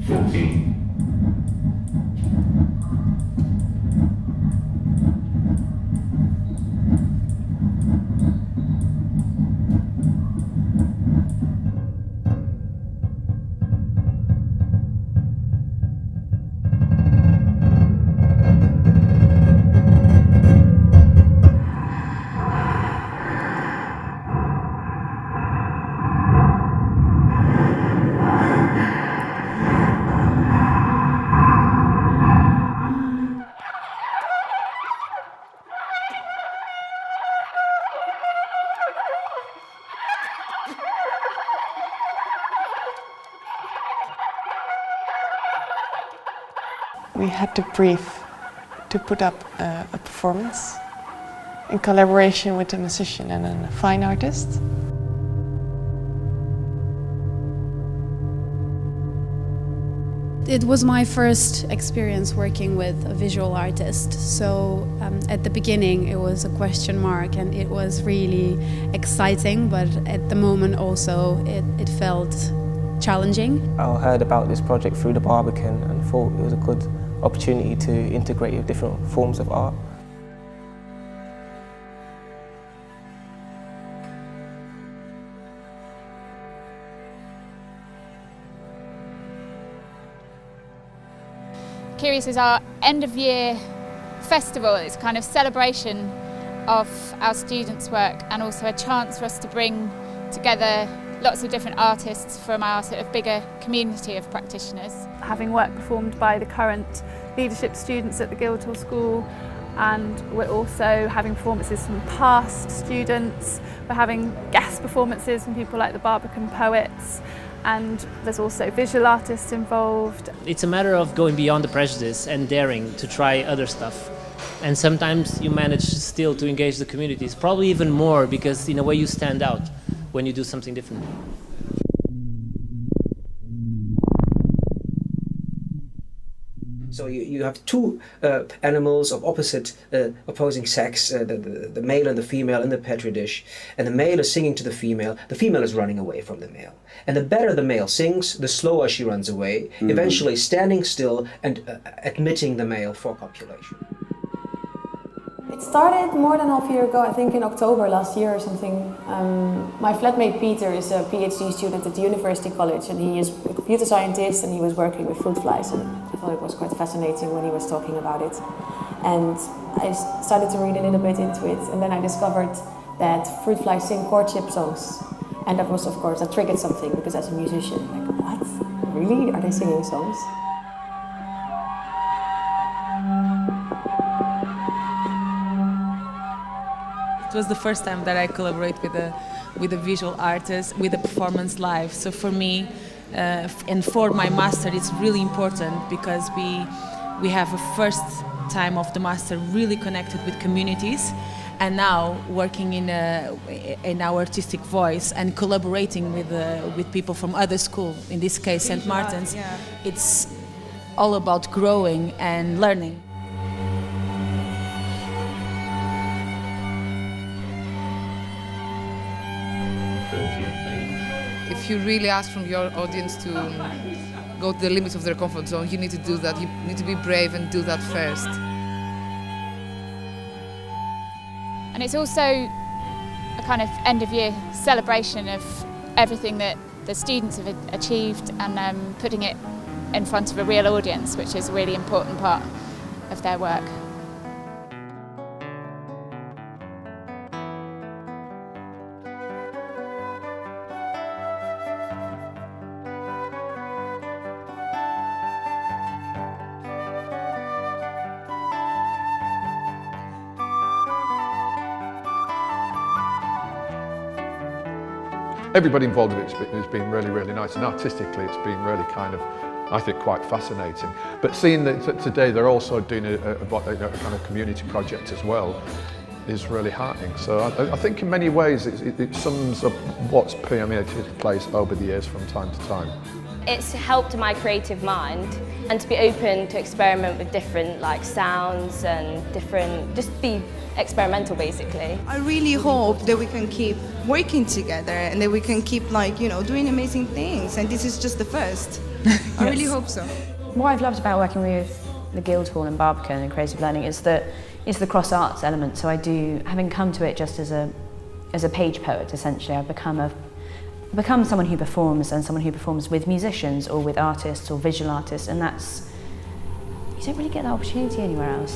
14. We had to brief to put up a performance in collaboration with a musician and a fine artist. It was my first experience working with a visual artist, so at the beginning it was a question mark and it was really exciting, but at the moment also it felt challenging. I heard about this project through the Barbican and thought it was a good opportunity to integrate with different forms of art. Curious is our end-of-year festival. It's a kind of celebration of our students' work and also a chance for us to bring together lots of different artists from our sort of bigger community of practitioners. Having work performed by the current leadership students at the Guildhall School, and we're also having performances from past students. We're having guest performances from people like the Barbican poets, and there's also visual artists involved. It's a matter of going beyond the prejudice and daring to try other stuff. And sometimes you manage still to engage the communities, probably even more, because in a way you stand out when you do something different. So you have two animals of opposite opposing sex, the male and the female in the petri dish, and the male is singing to the female is running away from the male. And the better the male sings, the slower she runs away, eventually standing still and admitting the male for copulation. It started more than half a year ago, I think in October last year or something. My flatmate Peter is a PhD student at the University College, and he is a computer scientist and he was working with fruit flies, and I thought it was quite fascinating when he was talking about it. And I started to read a little bit into it, and then I discovered that fruit flies sing courtship songs. And that was, of course, that triggered something, because as a musician, like, what? Really? Are they singing songs? It was the first time that I collaborate with a visual artist, with a performance live. So for me, and for my master, it's really important because we have a first time of the master really connected with communities, and now working in our artistic voice and collaborating with people from other schools, in this case St. Martin's. Yeah. It's all about growing and learning. If you really ask from your audience to go to the limits of their comfort zone, you need to do that. You need to be brave and do that first. And it's also a kind of end-of-year celebration of everything that the students have achieved and putting it in front of a real audience, which is a really important part of their work. Everybody involved with it has been really, really nice, and artistically it's been really kind of, I think, quite fascinating. But seeing that today they're also doing a kind of community project as well is really heartening. So I think in many ways it sums up what's permeated the place over the years from time to time. It's helped my creative mind, and to be open to experiment with different sounds and just be experimental basically. I really hope that we can keep working together and that we can keep like, you know, doing amazing things, and this is just the first. I really hope so. What I've loved about working with the Guildhall and Barbican and Creative Learning is that it's the cross arts element. So I do, having come to it just as a page poet, essentially, I've become someone who performs, and someone who performs with musicians or with artists or visual artists, and that's, you don't really get that opportunity anywhere else.